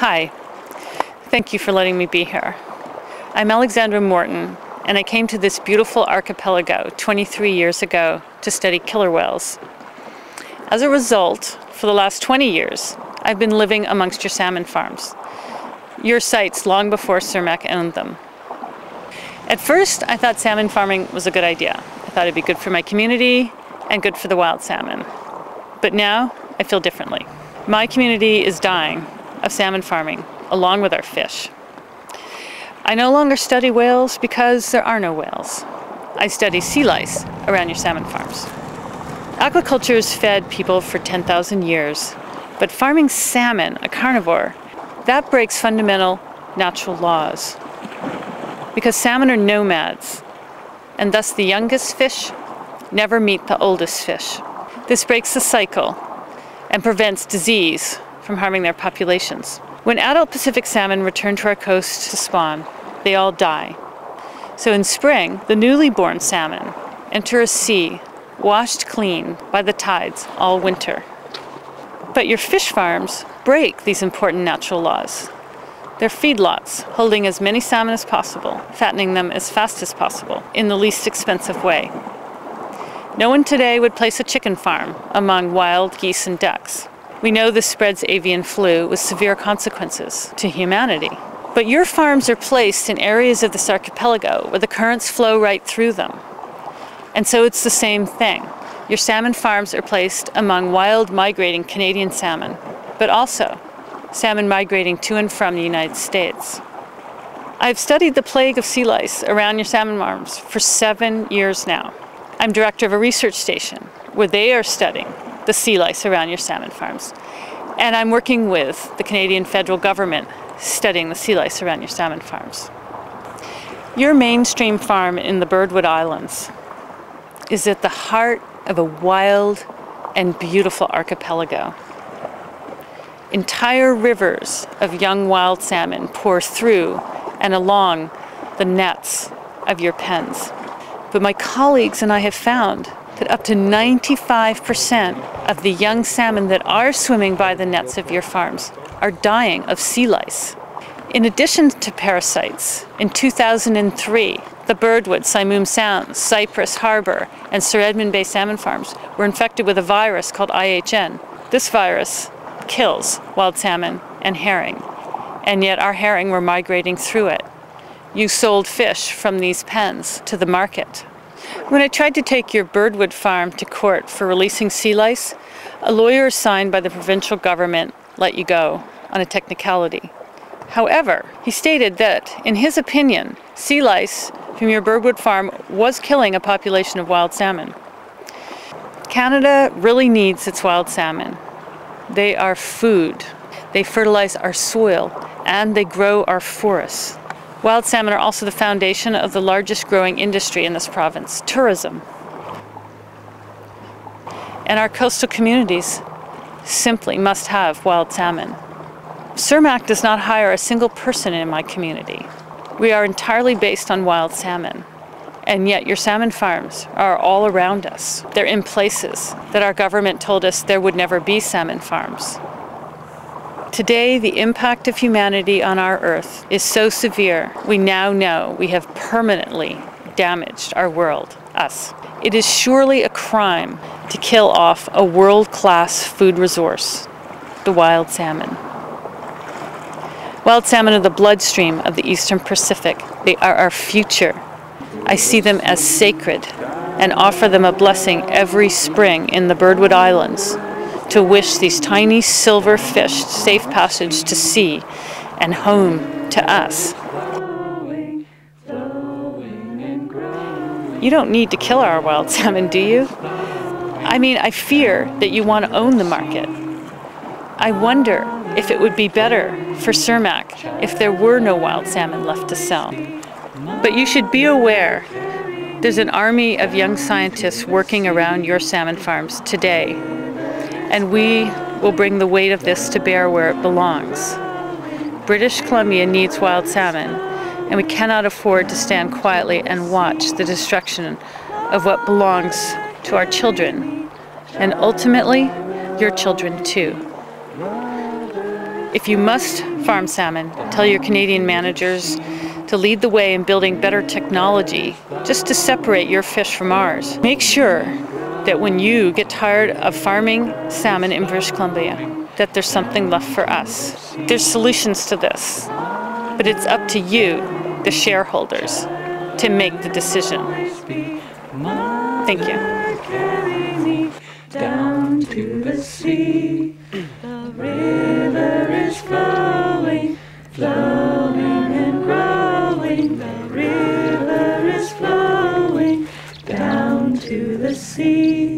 Hi, thank you for letting me be here. I'm Alexandra Morton, and I came to this beautiful archipelago 23 years ago to study killer whales. As a result, for the last 20 years, I've been living amongst your salmon farms, your sites long before Cermaq owned them. At first, I thought salmon farming was a good idea. I thought it'd be good for my community and good for the wild salmon. But now, I feel differently. My community is dying of salmon farming, along with our fish. I no longer study whales because there are no whales. I study sea lice around your salmon farms. Aquaculture has fed people for 10,000 years, but farming salmon, a carnivore, that breaks fundamental natural laws. Because salmon are nomads, and thus the youngest fish never meet the oldest fish. This breaks the cycle and prevents disease from harming their populations. When adult Pacific salmon return to our coast to spawn, they all die. So in spring, the newly born salmon enter a sea washed clean by the tides all winter. But your fish farms break these important natural laws. They're feedlots, holding as many salmon as possible, fattening them as fast as possible, in the least expensive way. No one today would place a chicken farm among wild geese and ducks. We know this spreads avian flu with severe consequences to humanity. But your farms are placed in areas of this archipelago where the currents flow right through them. And so it's the same thing. Your salmon farms are placed among wild migrating Canadian salmon, but also salmon migrating to and from the United States. I've studied the plague of sea lice around your salmon farms for 7 years now. I'm director of a research station where they are studying the sea lice around your salmon farms. And I'm working with the Canadian federal government studying the sea lice around your salmon farms. Your mainstream farm in the Birdwood Islands is at the heart of a wild and beautiful archipelago. Entire rivers of young wild salmon pour through and along the nets of your pens. But my colleagues and I have found that up to 95% of the young salmon that are swimming by the nets of your farms are dying of sea lice. In addition to parasites, in 2003, the Birdwood, Simoom Sound, Cypress Harbor, and Sir Edmund Bay salmon farms were infected with a virus called IHN. This virus kills wild salmon and herring, and yet our herring were migrating through it. You sold fish from these pens to the market. When I tried to take your Birdwood farm to court for releasing sea lice, a lawyer assigned by the provincial government let you go on a technicality. However, he stated that, in his opinion, sea lice from your Birdwood farm was killing a population of wild salmon. Canada really needs its wild salmon. They are food. They fertilize our soil, and they grow our forests. Wild salmon are also the foundation of the largest growing industry in this province, tourism. And our coastal communities simply must have wild salmon. Cermaq does not hire a single person in my community. We are entirely based on wild salmon. And yet your salmon farms are all around us. They're in places that our government told us there would never be salmon farms. Today, the impact of humanity on our Earth is so severe, we now know we have permanently damaged our world, us. It is surely a crime to kill off a world-class food resource, the wild salmon. Wild salmon are the bloodstream of the Eastern Pacific. They are our future. I see them as sacred and offer them a blessing every spring in the Birdwood Islands to wish these tiny silver fish safe passage to sea and home to us. You don't need to kill our wild salmon, do you? I mean, I fear that you want to own the market. I wonder if it would be better for Cermaq if there were no wild salmon left to sell. But you should be aware there's an army of young scientists working around your salmon farms today, and we will bring the weight of this to bear where it belongs. British Columbia needs wild salmon, and we cannot afford to stand quietly and watch the destruction of what belongs to our children, and ultimately, your children too. If you must farm salmon, tell your Canadian managers to lead the way in building better technology just to separate your fish from ours. Make sure that when you get tired of farming salmon in British Columbia, that there's something left for us. There's solutions to this, but it's up to you, the shareholders, to make the decision. Thank you. Down to the sea, the river is flowing, flowing and growing. The river is flowing down to the sea.